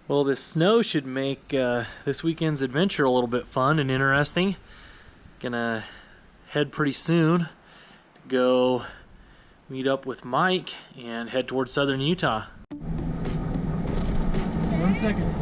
Well, this snow should make this weekend's adventure a little bit fun and interesting. Gonna head pretty soon to go meet up with Mike and head towards southern Utah. 1 second.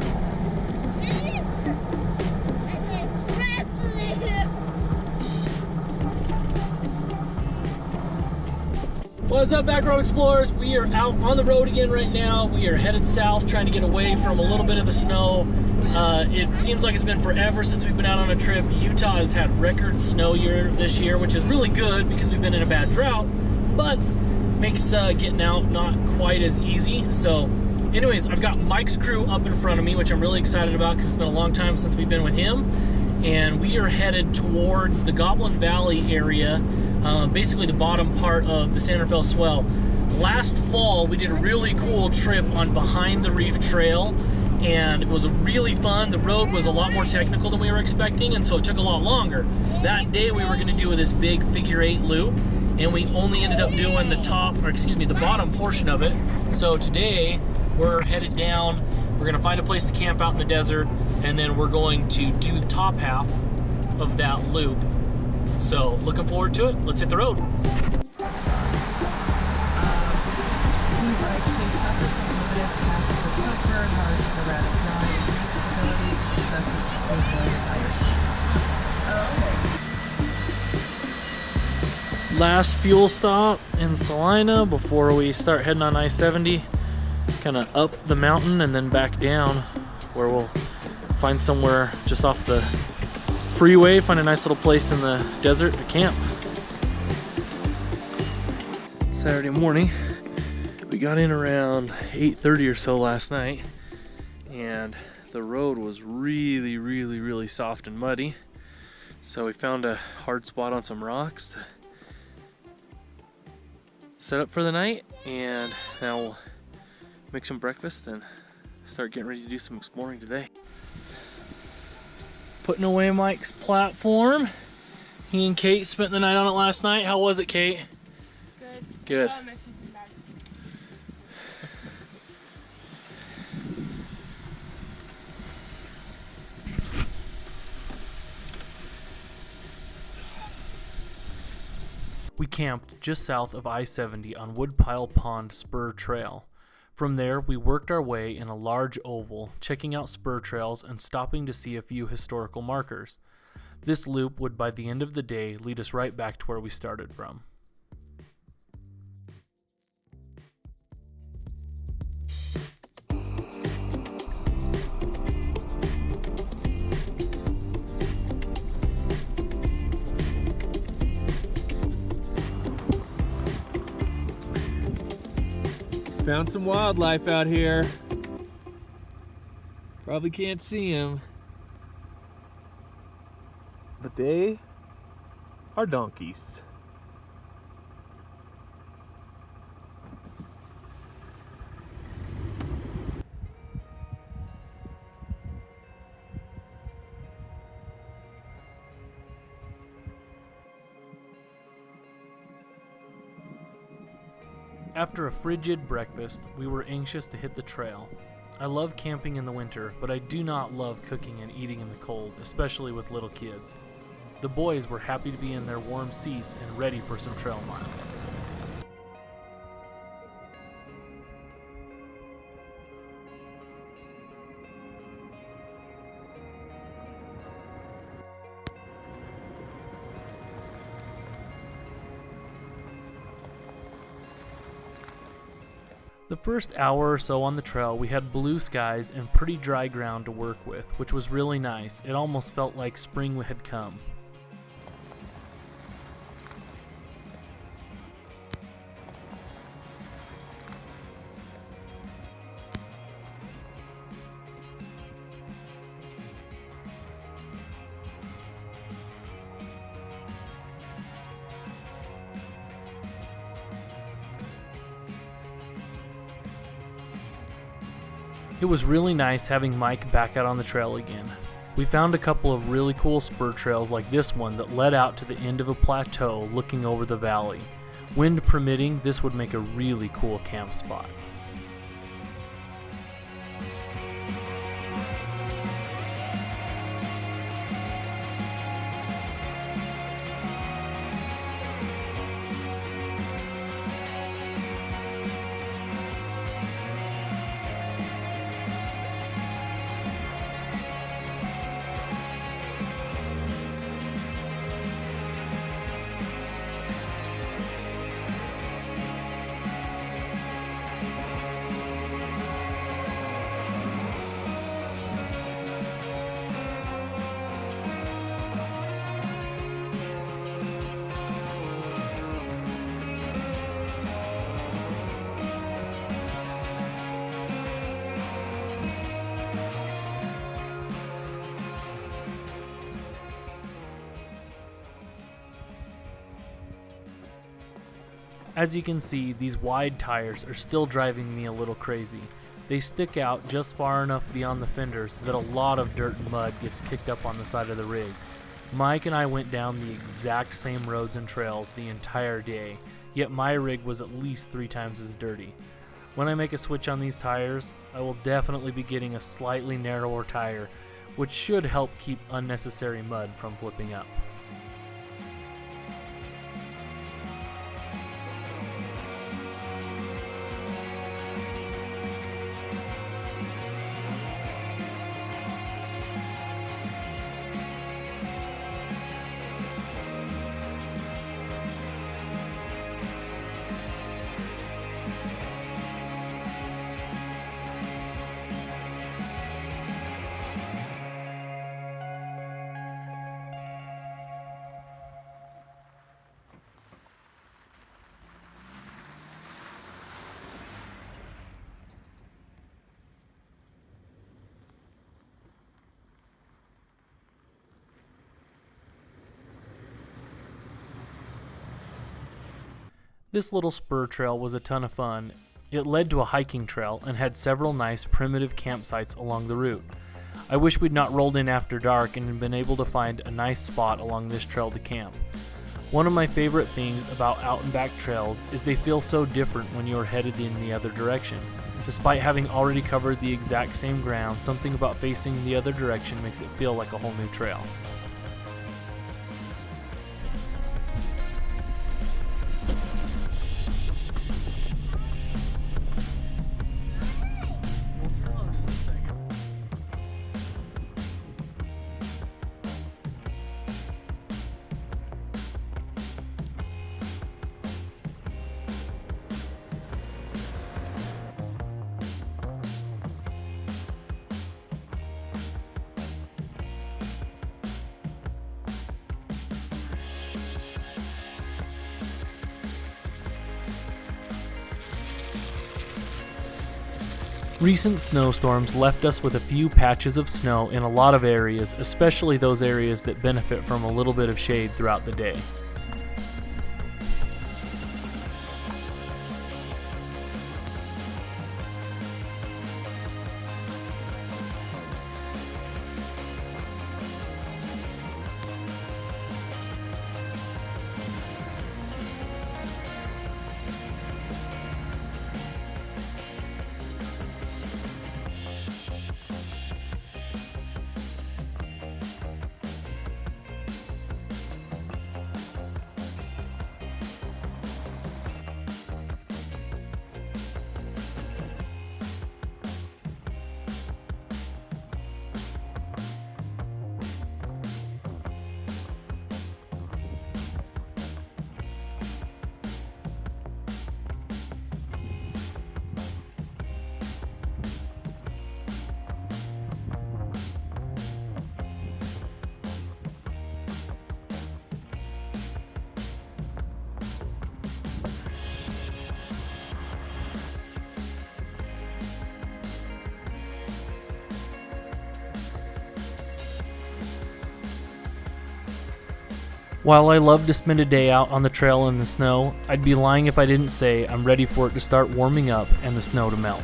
What's up, Back Road Explorers? We are out on the road again right now. We are headed south, trying to get away from a little bit of the snow. It seems like it's been forever since we've been out on a trip. Utah has had record snow year this year, which is really good because we've been in a bad drought, but makes getting out not quite as easy. So anyways, I've got Mike's crew up in front of me, which I'm really excited about because it's been a long time since we've been with him. And we are headed towards the Goblin Valley area, basically the bottom part of the San Rafael Swell. Last fall, we did a really cool trip on Behind the Reef Trail, and it was really fun. The road was a lot more technical than we were expecting, and so it took a lot longer. That day, we were gonna do this big figure-8 loop, and we only ended up doing the bottom portion of it. So today, we're headed down. We're gonna find a place to camp out in the desert, and then we're going to do the top half of that loop. So looking forward to it. Let's hit the road. Last fuel stop in Salina before we start heading on I-70. Kind of up the mountain and then back down, where we'll find somewhere just off the freeway, find a nice little place in the desert to camp. Saturday morning, we got in around 8:30 or so last night, and the road was really soft and muddy. So we found a hard spot on some rocks to set up for the night, and now we'll make some breakfast and start getting ready to do some exploring today. Putting away Mike's platform. He and Kate spent the night on it last night. How was it, Kate? Good. We camped just south of I-70 on Woodpile Pond Spur Trail. From there, we worked our way in a large oval, checking out spur trails and stopping to see a few historical markers. This loop would, by the end of the day, lead us right back to where we started from. Found some wildlife out here. Probably can't see them, but they are donkeys. After a frigid breakfast, we were anxious to hit the trail. I love camping in the winter, but I do not love cooking and eating in the cold, especially with little kids. The boys were happy to be in their warm seats and ready for some trail miles. The first hour or so on the trail, we had blue skies and pretty dry ground to work with, which was really nice. It almost felt like spring had come. It was really nice having Mike back out on the trail again. We found a couple of really cool spur trails like this one that led out to the end of a plateau looking over the valley. Wind permitting, this would make a really cool camp spot. As you can see, these wide tires are still driving me a little crazy. They stick out just far enough beyond the fenders that a lot of dirt and mud gets kicked up on the side of the rig. Mike and I went down the exact same roads and trails the entire day, yet my rig was at least 3 times as dirty. When I make a switch on these tires, I will definitely be getting a slightly narrower tire, which should help keep unnecessary mud from flipping up. This little spur trail was a ton of fun. It led to a hiking trail and had several nice primitive campsites along the route. I wish we'd not rolled in after dark and had been able to find a nice spot along this trail to camp. One of my favorite things about out and back trails is they feel so different when you are headed in the other direction. Despite having already covered the exact same ground, something about facing the other direction makes it feel like a whole new trail. Recent snowstorms left us with a few patches of snow in a lot of areas, especially those areas that benefit from a little bit of shade throughout the day. While I love to spend a day out on the trail in the snow, I'd be lying if I didn't say I'm ready for it to start warming up and the snow to melt.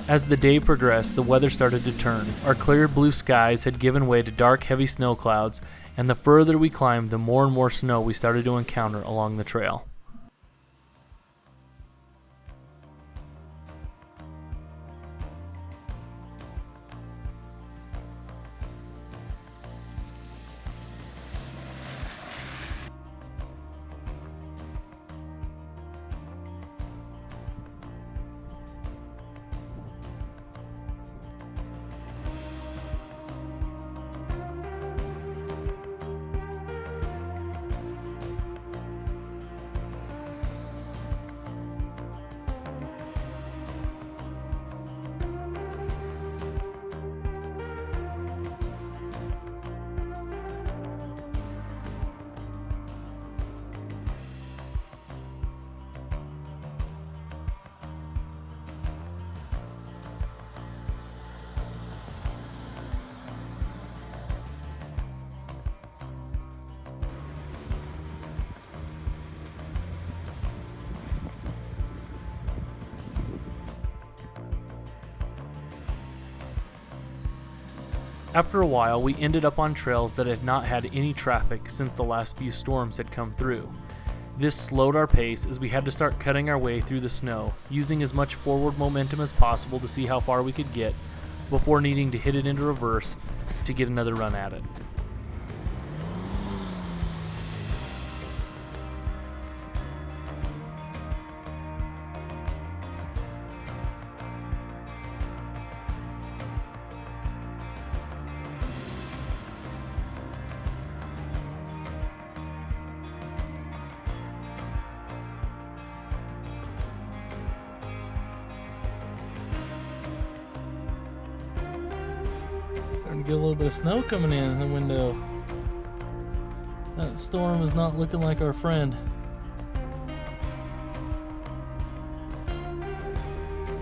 As the day progressed, the weather started to turn. Our clear blue skies had given way to dark, heavy snow clouds, and the further we climbed, the more and more snow we started to encounter along the trail. After a while, we ended up on trails that had not had any traffic since the last few storms had come through. This slowed our pace as we had to start cutting our way through the snow, using as much forward momentum as possible to see how far we could get before needing to hit it into reverse to get another run at it. Starting to get a little bit of snow coming in the window. That storm is not looking like our friend.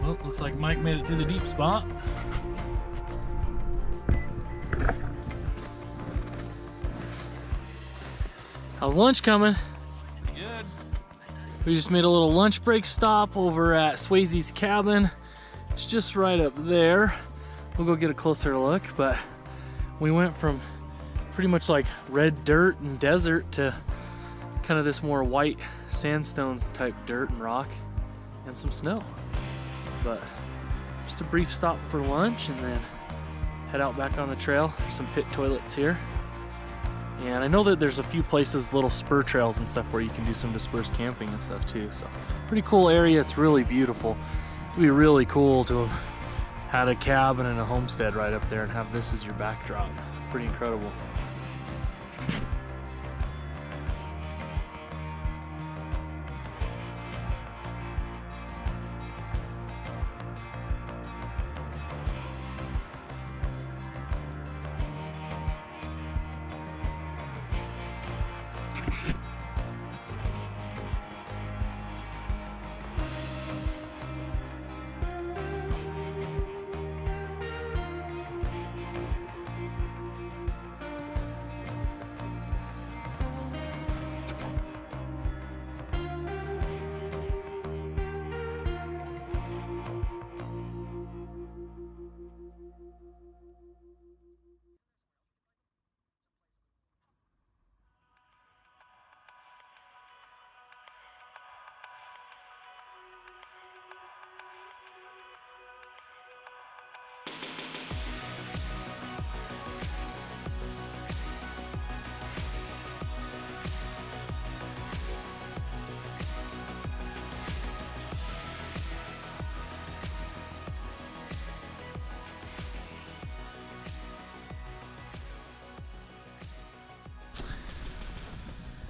Well, looks like Mike made it through the deep spot. How's lunch coming? Good. We just made a little lunch break stop over at Swayze's Cabin. It's just right up there. We'll go get a closer look, but we went from pretty much like red dirt and desert to kind of this more white sandstone type dirt and rock and some snow. But just a brief stop for lunch and then head out back on the trail. There's some pit toilets here. And I know that there's a few places, little spur trails and stuff where you can do some dispersed camping and stuff too. So pretty cool area. It's really beautiful. It'd be really cool to have had a cabin and a homestead right up there and have this as your backdrop. Pretty incredible.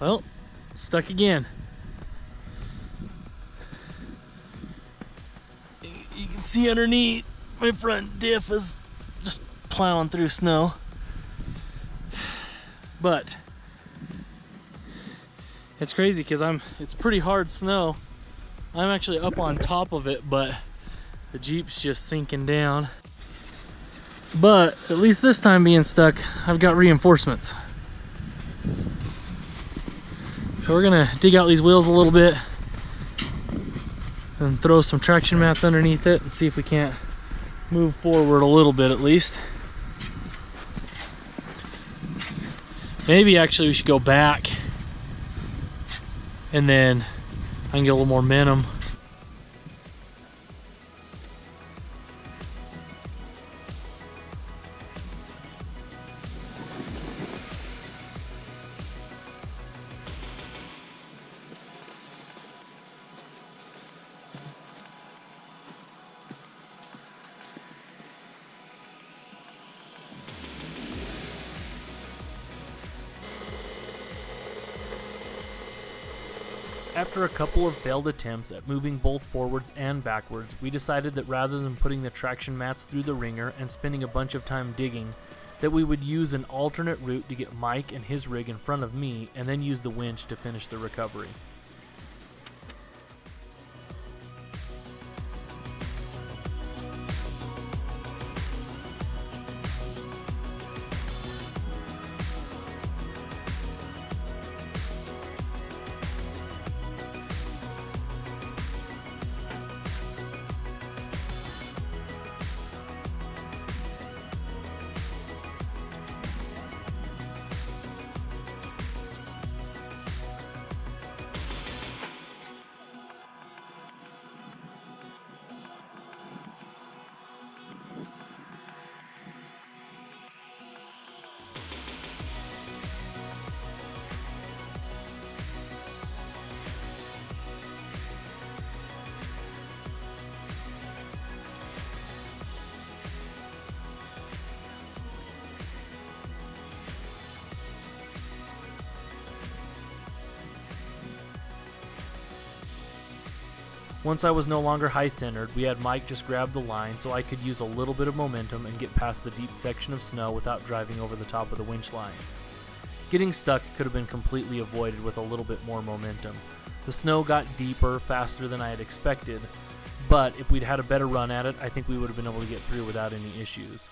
Well, stuck again. You can see underneath, my front diff is just plowing through snow. But it's crazy because it's pretty hard snow. I'm actually up on top of it, but the Jeep's just sinking down. But at least this time being stuck, I've got reinforcements. So we're gonna dig out these wheels a little bit and throw some traction mats underneath it and see if we can't move forward a little bit at least. Maybe actually we should go back and then I can get a little more momentum. After a couple of failed attempts at moving both forwards and backwards, we decided that rather than putting the traction mats through the ringer and spending a bunch of time digging, that we would use an alternate route to get Mike and his rig in front of me and then use the winch to finish the recovery. Once I was no longer high-centered, we had Mike just grab the line so I could use a little bit of momentum and get past the deep section of snow without driving over the top of the winch line. Getting stuck could have been completely avoided with a little bit more momentum. The snow got deeper faster than I had expected, but if we'd had a better run at it, I think we would have been able to get through without any issues.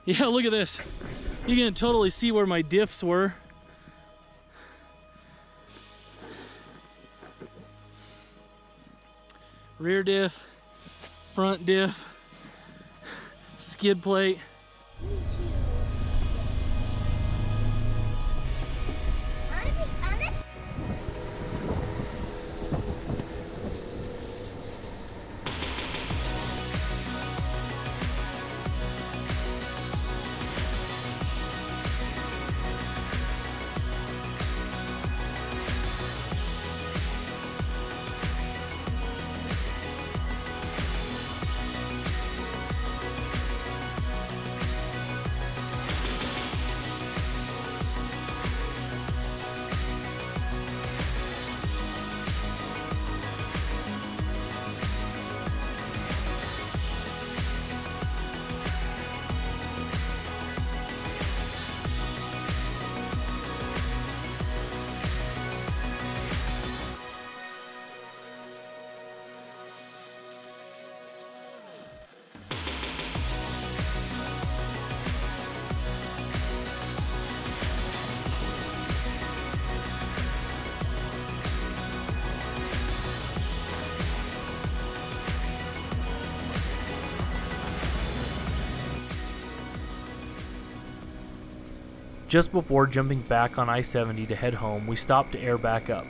Yeah, look at this. You can totally see where my diffs were. Rear diff, front diff, skid plate. Me too. On it? Just before jumping back on I-70 to head home, we stopped to air back up.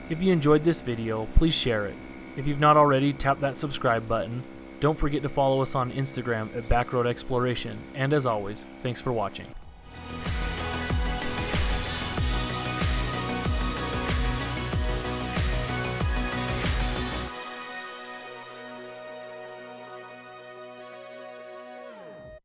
If you enjoyed this video, please share it. If you've not already, tap that subscribe button. Don't forget to follow us on Instagram at Backroad Exploration. And as always, thanks for watching.